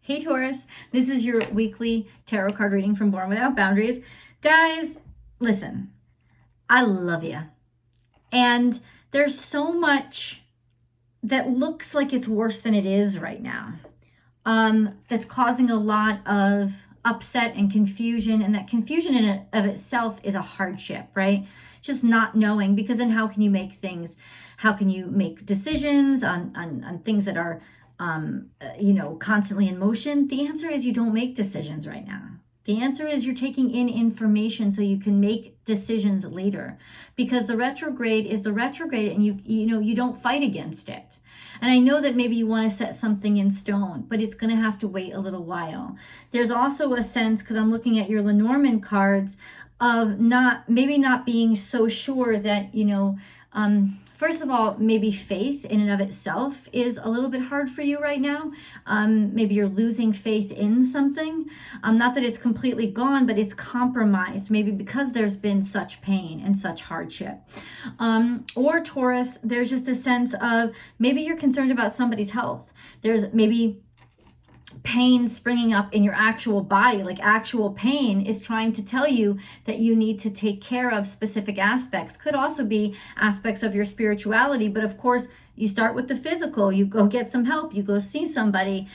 Hey Taurus, this is your weekly tarot card reading from Born Without Boundaries. Guys, listen, I love you. And there's so much that looks like it's worse than it is right now. That's causing a lot of upset and confusion. And that confusion in and of itself is a hardship, right? Just not knowing, because then how can you make decisions on things that are constantly in motion? The answer is you don't make decisions right now. The answer is you're taking in information so you can make decisions later, because the retrograde is the retrograde, and you don't fight against it. And I know that maybe you want to set something in stone, but it's going to have to wait a little while. There's also a sense, because I'm looking at your Lenormand cards, of maybe not being so sure that, first of all, maybe faith in and of itself is a little bit hard for you right now. Maybe you're losing faith in something. Not that it's completely gone, but it's compromised, maybe because there's been such pain and such hardship. Or Taurus, there's just a sense of maybe you're concerned about somebody's health. There's maybe pain springing up in your actual body, like actual pain is trying to tell you that you need to take care of specific aspects. Could also be aspects of your spirituality, but of course you start with the physical. You go get some help, you go see somebody.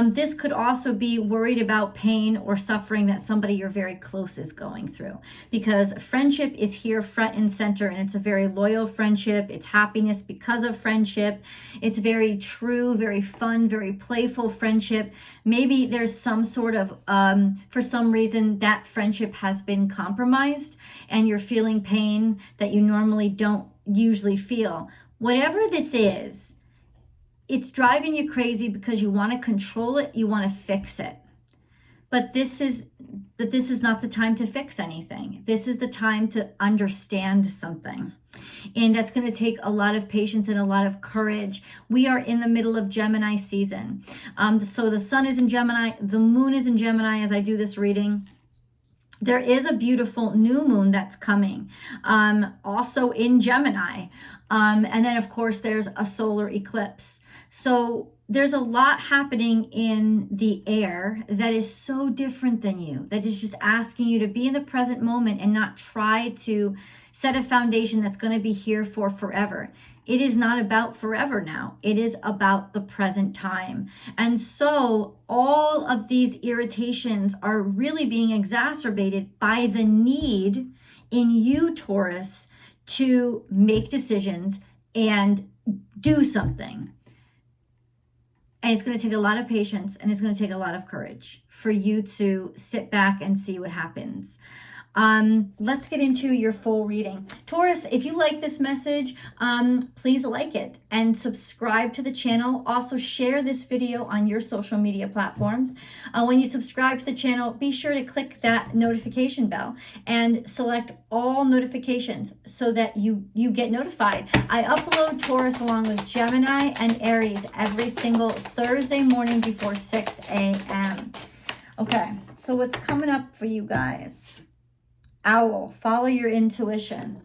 This could also be worried about pain or suffering that somebody you're very close is going through, because friendship is here front and center, and it's a very loyal friendship. It's happiness because of friendship. It's very true, very fun, very playful friendship. Maybe there's some sort of, for some reason, that friendship has been compromised and you're feeling pain that you normally don't usually feel. Whatever this is, it's driving you crazy because you want to control it, you want to fix it. But this is not the time to fix anything. This is the time to understand something. And that's going to take a lot of patience and a lot of courage. We are in the middle of Gemini season. So the sun is in Gemini, the moon is in Gemini as I do this reading. There is a beautiful new moon that's coming, also in Gemini. And then, of course, there's a solar eclipse. So there's a lot happening in the air that is so different than you, that is just asking you to be in the present moment and not try to set a foundation that's going to be here for forever. It is not about forever now. It is about the present time. And so all of these irritations are really being exacerbated by the need in you, Taurus, to make decisions and do something. And it's going to take a lot of patience, and it's going to take a lot of courage for you to sit back and see what happens. Let's get into your full reading. Taurus, if you like this message, please like it and subscribe to the channel. Also share this video on your social media platforms. When you subscribe to the channel, be sure to click that notification bell and select all notifications so that you get notified. I upload Taurus along with Gemini and Aries every single Thursday morning before 6 a.m. Okay, so what's coming up for you guys? Owl, follow your intuition.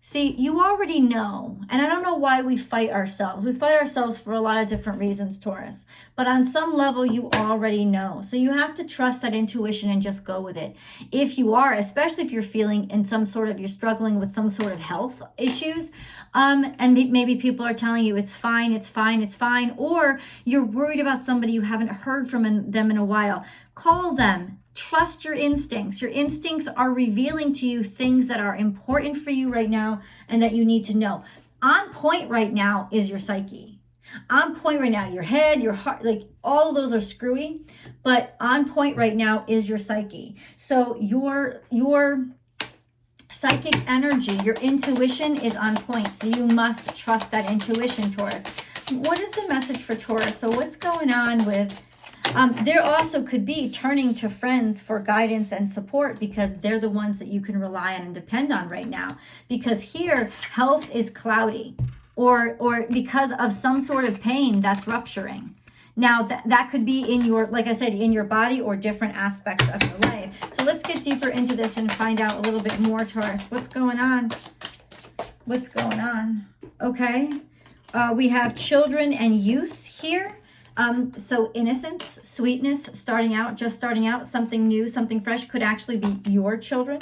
See, you already know, and I don't know why we fight ourselves. We fight ourselves for a lot of different reasons, Taurus. But on some level, you already know. So you have to trust that intuition and just go with it. If you are, especially if you're feeling you're struggling with some sort of health issues, and maybe people are telling you it's fine, it's fine, it's fine, or you're worried about somebody you haven't heard from them in a while, call them. Trust your instincts. Your instincts are revealing to you things that are important for you right now and that you need to know. On point right now is your psyche. On point right now, your head, your heart, like all of those are screwy, but on point right now is your psyche. So your psychic energy, your intuition is on point. So you must trust that intuition, Taurus. What is the message for Taurus? So what's going on with there also could be turning to friends for guidance and support, because they're the ones that you can rely on and depend on right now. Because here, health is cloudy, or because of some sort of pain that's rupturing. Now, that could be in your, like I said, in your body or different aspects of your life. So let's get deeper into this and find out a little bit more, Taurus. What's going on? What's going on? Okay. We have children and youth here. So innocence, sweetness, starting out, just starting out, something new, something fresh, could actually be your children.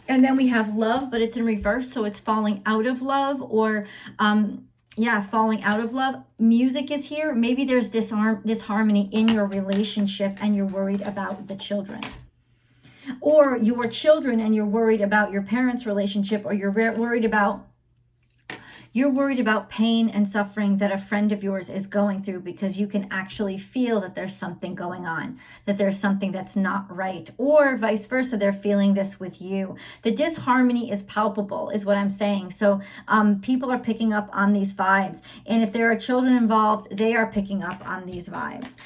And then we have love, but it's in reverse. So it's falling out of love, or falling out of love. Music is here. Maybe there's disharmony in your relationship and you're worried about the children. Or your children and you're worried about your parents' relationship, or you're worried about pain and suffering that a friend of yours is going through, because you can actually feel that there's something going on, that there's something that's not right, or vice versa, they're feeling this with you. The disharmony is palpable, is what I'm saying. So people are picking up on these vibes. And if there are children involved, they are picking up on these vibes.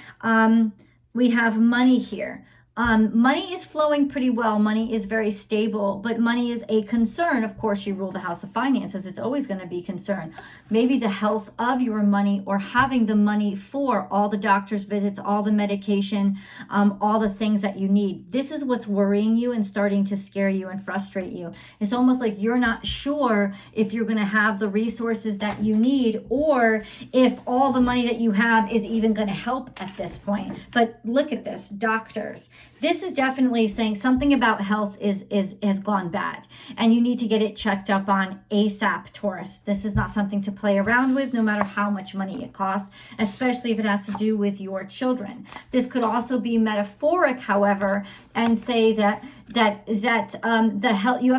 We have money here. Money is flowing pretty well. Money is very stable, but money is a concern. Of course, you rule the house of finances. It's always going to be concerned. Maybe the health of your money, or having the money for all the doctor's visits, all the medication, all the things that you need. This is what's worrying you and starting to scare you and frustrate you. It's almost like you're not sure if you're going to have the resources that you need, or if all the money that you have is even going to help at this point. But look at this, doctors. This is definitely saying something about health has gone bad, and you need to get it checked up on ASAP, Taurus. This is not something to play around with, no matter how much money it costs, especially if it has to do with your children. This could also be metaphoric, however, and say that the health, you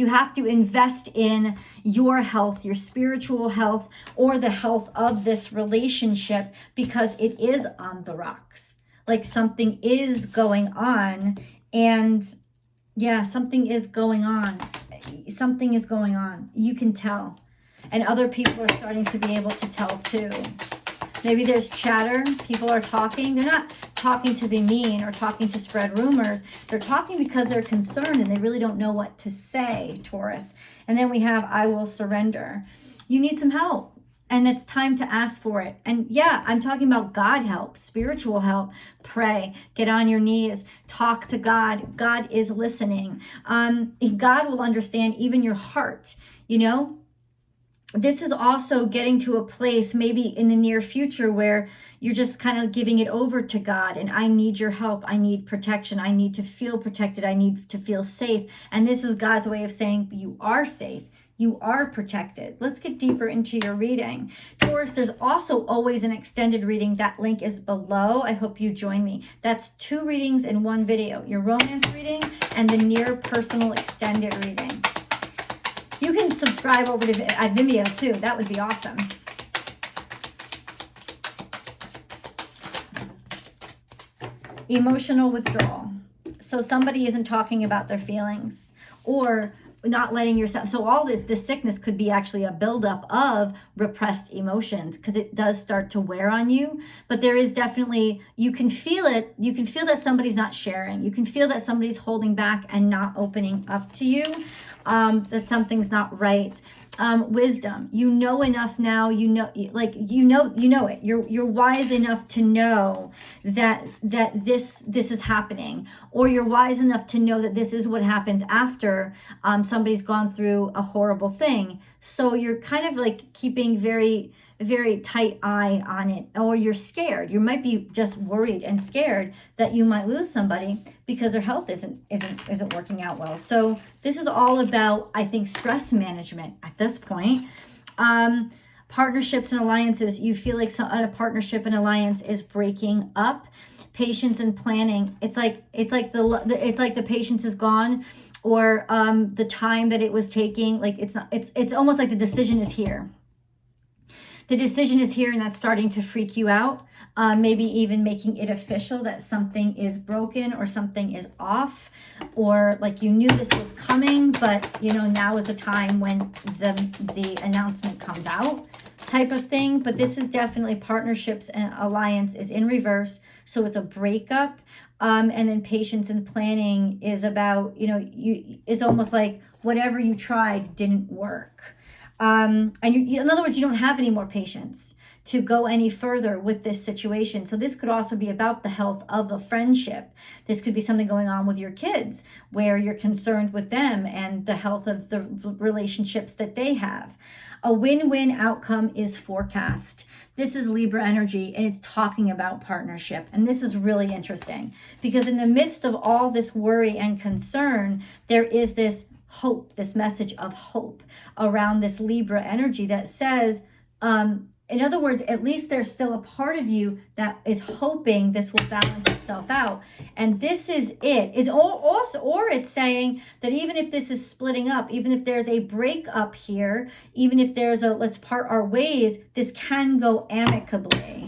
have to invest in your health, your spiritual health, or the health of this relationship, because it is on the rocks. Like something is going on, and something is going on. Something is going on. You can tell. And other people are starting to be able to tell too. Maybe there's chatter. People are talking. They're not talking to be mean or talking to spread rumors. They're talking because they're concerned and they really don't know what to say, Taurus. And then we have, I will surrender. You need some help. And it's time to ask for it. And I'm talking about God help, spiritual help. Pray, get on your knees, talk to God. God is listening. God will understand even your heart, This is also getting to a place maybe in the near future where you're just kind of giving it over to God. And I need your help. I need protection. I need to feel protected. I need to feel safe. And this is God's way of saying you are safe. You are protected. Let's get deeper into your reading. Taurus, there's also always an extended reading. That link is below. I hope you join me. That's 2 readings in 1 video. Your romance reading and the near personal extended reading. You can subscribe over to Vimeo too. That would be awesome. Emotional withdrawal. So somebody isn't talking about their feelings, or not letting yourself, so all this sickness could be actually a buildup of repressed emotions, because it does start to wear on you. But there is definitely, you can feel it. You can feel that somebody's not sharing. You can feel that somebody's holding back and not opening up to you, that something's not right. Wisdom, you know enough now, you know it. You're wise enough to know that this is happening, or you're wise enough to know that this is what happens after somebody's gone through a horrible thing. So you're kind of like keeping very, very tight eye on it, or you're scared. You might be just worried and scared that you might lose somebody because their health isn't working out well. So this is all about, I think, stress management at this point. Partnerships and alliances. You feel like a partnership and alliance is breaking up. Patience and planning. It's like the patience is gone, or the time that it was taking. Like it's almost like the decision is here. The decision is here, and that's starting to freak you out. Maybe even making it official that something is broken or something is off, or like you knew this was coming, but now is the time when the announcement comes out, type of thing. But this is definitely partnerships and alliance is in reverse, so it's a breakup. And then patience and planning is about it's almost like whatever you tried didn't work. And in other words, you don't have any more patience. to go any further with this situation. So this could also be about the health of a friendship. This could be something going on with your kids where you're concerned with them and the health of the relationships that they have. A win-win outcome is forecast. This is Libra energy, and it's talking about partnership. And this is really interesting because in the midst of all this worry and concern, there is this hope, this message of hope around this Libra energy that says, in other words, at least there's still a part of you that is hoping this will balance itself out. And this is it. It's also, or it's saying that even if this is splitting up, even if there's a breakup here, even if there's a let's part our ways, this can go amicably.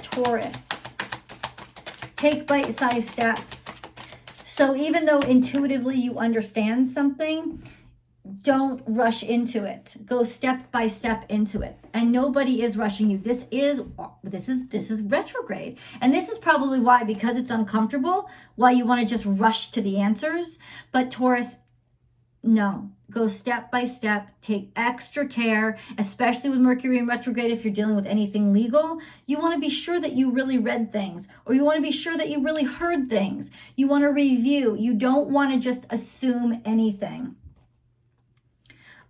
Taurus. Take bite-sized steps. So even though intuitively you understand something, don't rush into it. Go step by step into it. And nobody is rushing you. This is retrograde. And this is probably why, because it's uncomfortable, why you want to just rush to the answers. But Taurus, no. Go step by step. Take extra care, especially with Mercury in retrograde. If you're dealing with anything legal, you want to be sure that you really read things, or you want to be sure that you really heard things. You want to review. You don't want to just assume anything.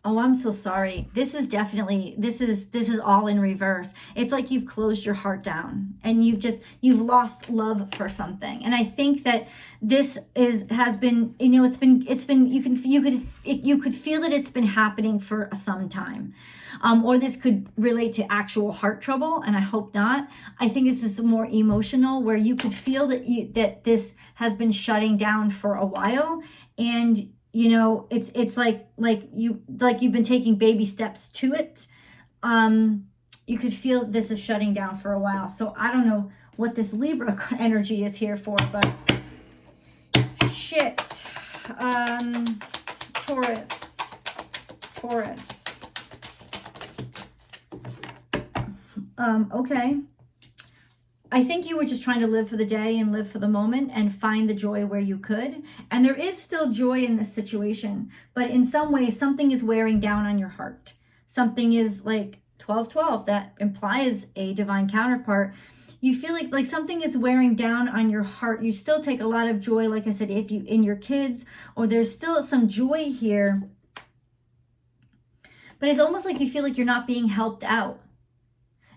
Oh, I'm so sorry. This is all in reverse. It's like you've closed your heart down and you've lost love for something. And I think that this has been, you could feel that it's been happening for some time. Or this could relate to actual heart trouble, and I hope not. I think this is more emotional, where you could feel that this has been shutting down for a while, and it's like you've been taking baby steps to it. You could feel this is shutting down for a while. So I don't know what this Libra energy is here for, but shit. Taurus. Okay. I think you were just trying to live for the day and live for the moment and find the joy where you could. And there is still joy in this situation, but in some ways, something is wearing down on your heart. Something is like 12-12 that implies a divine counterpart. You feel like something is wearing down on your heart. You still take a lot of joy, like I said, if you in your kids, or there's still some joy here. But it's almost like you feel like you're not being helped out.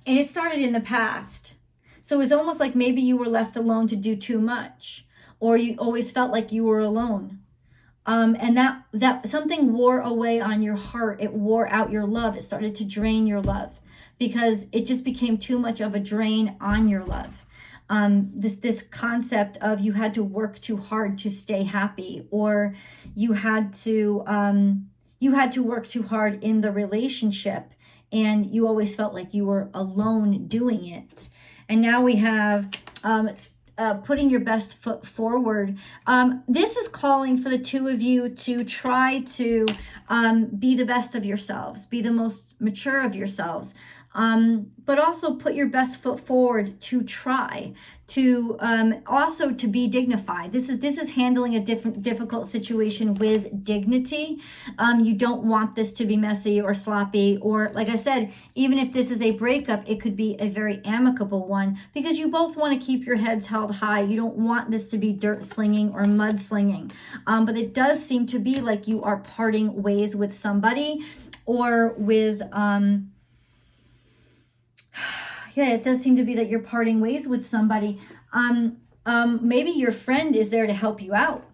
And it started in the past. So it's almost like maybe you were left alone to do too much, or you always felt like you were alone. And that something wore away on your heart. It wore out your love. It started to drain your love because it just became too much of a drain on your love. This concept of you had to work too hard to stay happy, or you had to work too hard in the relationship, and you always felt like you were alone doing it. And now we have putting your best foot forward. This is calling for the two of you to try to be the best of yourselves, be the most mature of yourselves, but also put your best foot forward to try to also to be dignified. This is handling a difficult situation with dignity. You don't want this to be messy or sloppy, or like I said, even if this is a breakup, it could be a very amicable one because you both want to keep your heads held high. You don't want this to be dirt slinging or mud slinging, but it does seem to be like you are parting ways with somebody, or with yeah, it does seem to be that you're parting ways with somebody. Maybe your friend is there to help you out,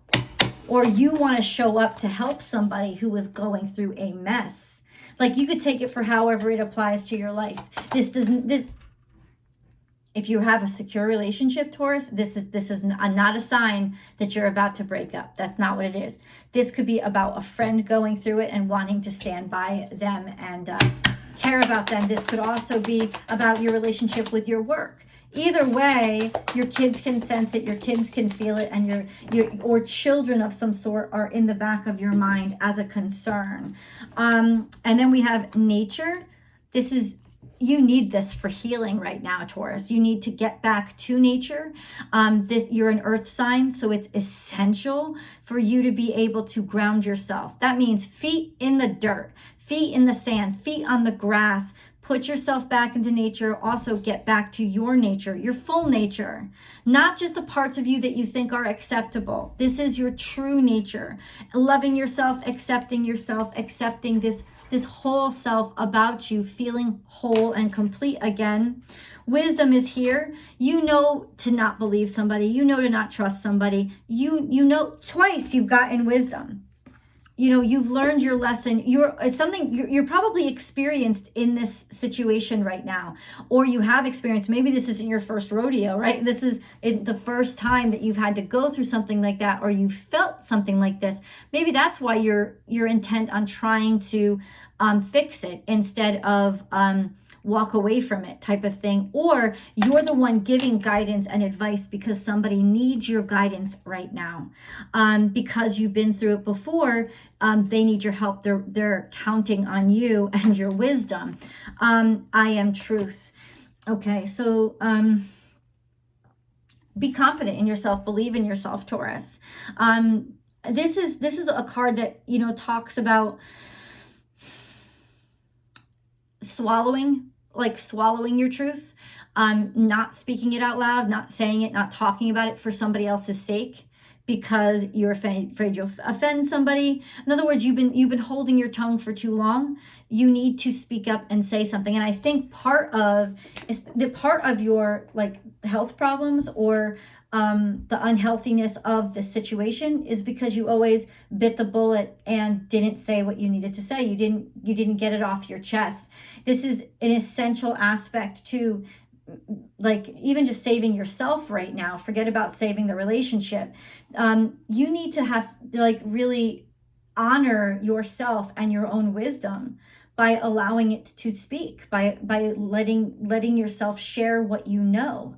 or you want to show up to help somebody who is going through a mess. Like, you could take it for however it applies to your life. If you have a secure relationship, Taurus, this is not a sign that you're about to break up. That's not what it is. This could be about a friend going through it and wanting to stand by them and care about them. This could also be about your relationship with your work. Either way, your kids can sense it, your kids can feel it, and your children of some sort are in the back of your mind as a concern. And then we have nature. You need this for healing right now, Taurus. You need to get back to nature. You're an earth sign, so it's essential for you to be able to ground yourself. That means feet in the dirt, feet in the sand, feet on the grass. Put yourself back into nature. Also get back to your nature, your full nature, not just the parts of you that you think are acceptable. This is your true nature. Loving yourself, accepting this whole self about you, feeling whole and complete again. Wisdom is here. You know to not believe somebody. You know to not trust somebody. You know twice you've gotten wisdom. You know, you've learned your lesson. You're probably experienced in this situation right now, or you have experienced. Maybe this isn't your first rodeo, right? This is the first time that you've had to go through something like that, or you felt something like this. Maybe that's why you're intent on trying to fix it instead of walk away from it type of thing. Or you're the one giving guidance and advice because somebody needs your guidance right now. Because you've been through it before, they need your help. They're counting on you and your wisdom. I am truth. Okay, so be confident in yourself, believe in yourself, Taurus. This is a card that, you know, talks about swallowing your truth, not speaking it out loud, not saying it, not talking about it for somebody else's sake because you're afraid you'll offend somebody. In other words, you've been holding your tongue for too long. You need to speak up and say something. And I think part of your like health problems or the unhealthiness of the situation is because you always bit the bullet and didn't say what you needed to say. You didn't get it off your chest. This is an essential aspect to, like, even just saving yourself right now. Forget about saving the relationship. You need to have, like, really honor yourself and your own wisdom by allowing it to speak, by letting yourself share what you know.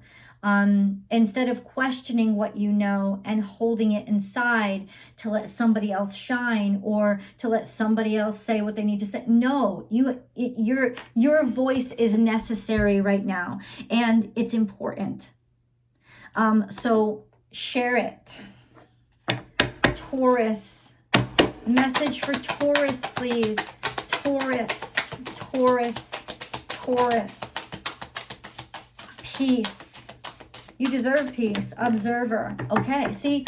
Instead of questioning what you know and holding it inside to let somebody else shine or to let somebody else say what they need to say. No, your voice is necessary right now and it's important. So share it. Taurus. Message for Taurus, please. Taurus. Peace. You deserve peace. Observer. Okay, see,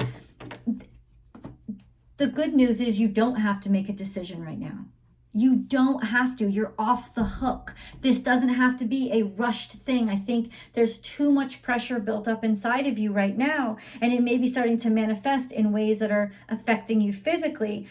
the good news is you don't have to make a decision right now. You don't have to. You're off the hook. This doesn't have to be a rushed thing. I think there's too much pressure built up inside of you right now, and it may be starting to manifest in ways that are affecting you physically.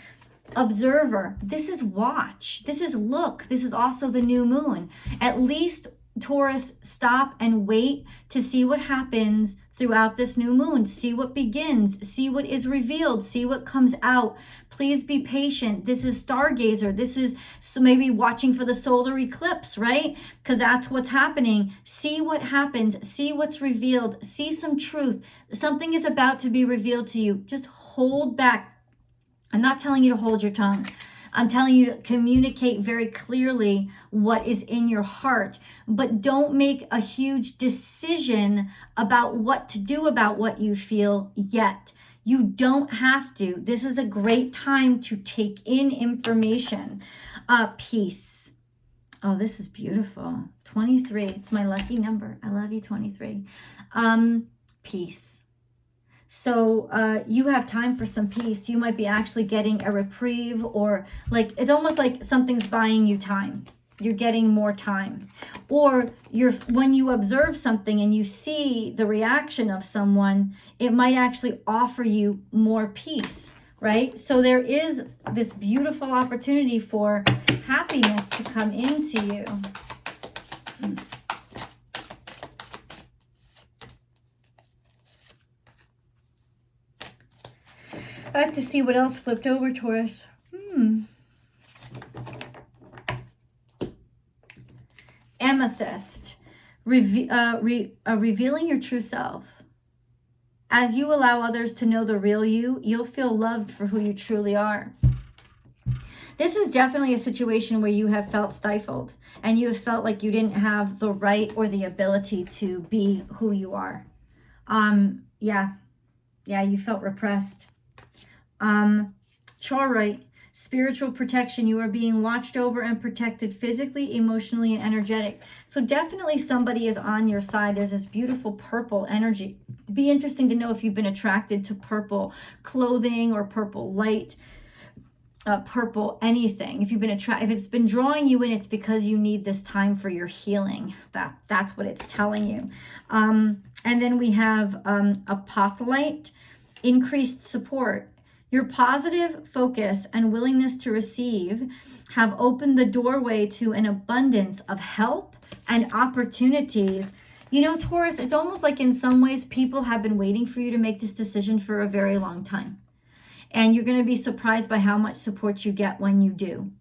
Observer. This is watch. This is look. This is also the new moon. At least, Taurus, stop and wait to see what happens throughout this new moon. See what begins, see what is revealed, see what comes out. Please be patient. This is stargazer. This is maybe watching for the solar eclipse, right? Because that's what's happening. See what happens, see what's revealed, see some truth. Something is about to be revealed to you. Just hold back. I'm not telling you to hold your tongue. I'm telling you to communicate very clearly what is in your heart, but don't make a huge decision about what to do about what you feel yet. You don't have to. This is a great time to take in information. Peace. Oh, this is beautiful. 23. It's my lucky number. I love you, 23. Peace. So you have time for some peace. You might be actually getting a reprieve, or like it's almost like something's buying you time. You're getting more time. Or when you observe something and you see the reaction of someone, it might actually offer you more peace, right? So there is this beautiful opportunity for happiness to come into you. I have to see what else flipped over, Taurus. Amethyst. Revealing your true self. As you allow others to know the real you, you'll feel loved for who you truly are. This is definitely a situation where you have felt stifled and you have felt like you didn't have the right or the ability to be who you are. Yeah, you felt repressed. Chorite. spiritual protection. You are being watched over and protected physically, emotionally, and energetic. So definitely somebody is on your side. There's this beautiful purple energy. It'd be interesting to know if you've been attracted to purple clothing or purple light, purple anything. If it's been drawing you in, it's because you need this time for your healing. That's what it's telling you. And then we have apotholite, increased support. Your positive focus and willingness to receive have opened the doorway to an abundance of help and opportunities. You know, Taurus, it's almost like in some ways people have been waiting for you to make this decision for a very long time. And you're going to be surprised by how much support you get when you do.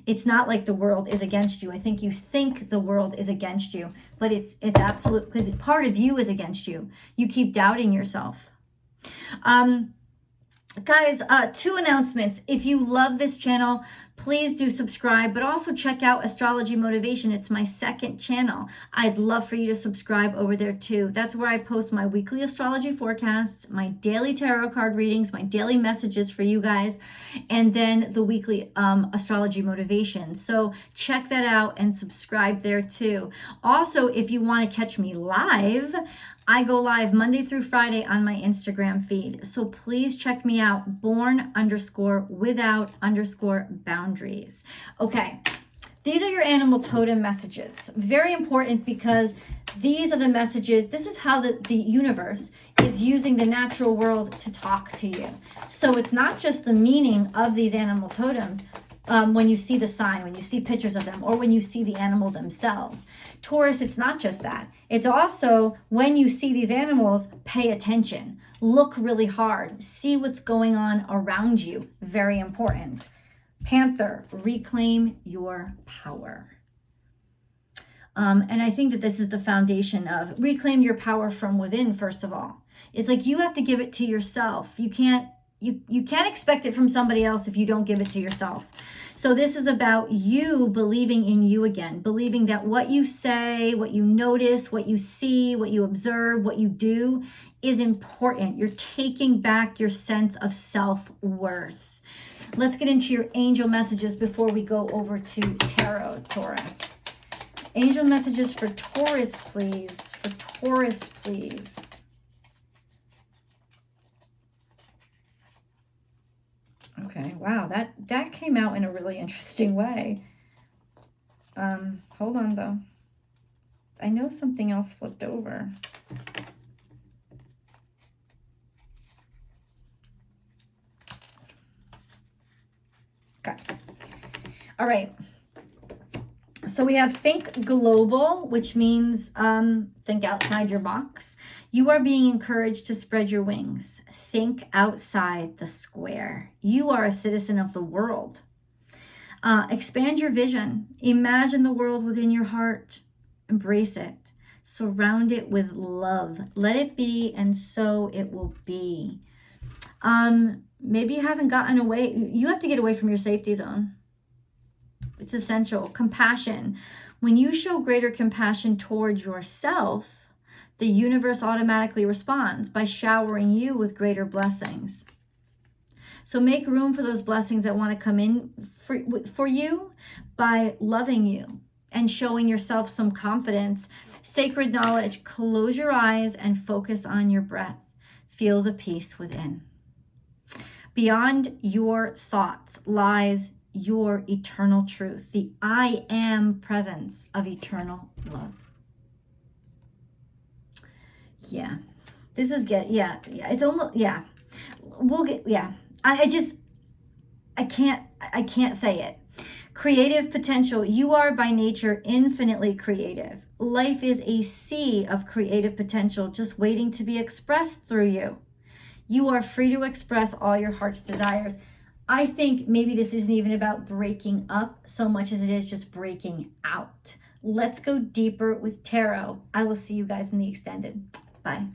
It's not like the world is against you. I think you think the world is against you, but it's absolute, because part of you is against you. You keep doubting yourself. Guys, 2 announcements. If you love this channel, please do subscribe, but also check out Astrology Motivation. It's my 2nd channel. I'd love for you to subscribe over there too. That's where I post my weekly astrology forecasts, my daily tarot card readings, my daily messages for you guys, and then the weekly Astrology Motivation. So check that out and subscribe there too. Also, if you want to catch me live, I go live Monday through Friday on my Instagram feed. So please check me out, born_without_boundaries. Okay, these are your animal totem messages. Very important, because these are the messages. This is how the universe is using the natural world to talk to you. So it's not just the meaning of these animal totems, when you see the sign, when you see pictures of them, or when you see the animal themselves. Taurus, it's not just that. It's also when you see these animals, pay attention. Look really hard. See what's going on around you. Very important. Panther, reclaim your power. And I think that this is the foundation of reclaim your power from within, first of all. It's like you have to give it to yourself. You can't expect it from somebody else if you don't give it to yourself. So this is about you believing in you again, believing that what you say, what you notice, what you see, what you observe, what you do is important. You're taking back your sense of self-worth. Let's get into your angel messages before we go over to tarot, Taurus. Angel messages for Taurus, please. For Taurus, please. Okay, wow, that came out in a really interesting way. Hold on, though. I know something else flipped over. Okay. All right. So we have think global, which means think outside your box. You are being encouraged to spread your wings. Think outside the square. You are a citizen of the world. Expand your vision. Imagine the world within your heart. Embrace it. Surround it with love. Let it be, and so it will be. Maybe you haven't gotten away. You have to get away from your safety zone. It's essential. Compassion. When you show greater compassion towards yourself, the universe automatically responds by showering you with greater blessings. So make room for those blessings that want to come in for you by loving you and showing yourself some confidence. Sacred knowledge. Close your eyes and focus on your breath. Feel the peace within. Beyond your thoughts lies your eternal truth, the I am presence of eternal love. Yeah, this is it's almost, we'll get, I can't say it. Creative potential. You are by nature infinitely creative. Life is a sea of creative potential just waiting to be expressed through you. You are free to express all your heart's desires. I think maybe this isn't even about breaking up so much as it is just breaking out. Let's go deeper with tarot. I will see you guys in the extended. Bye.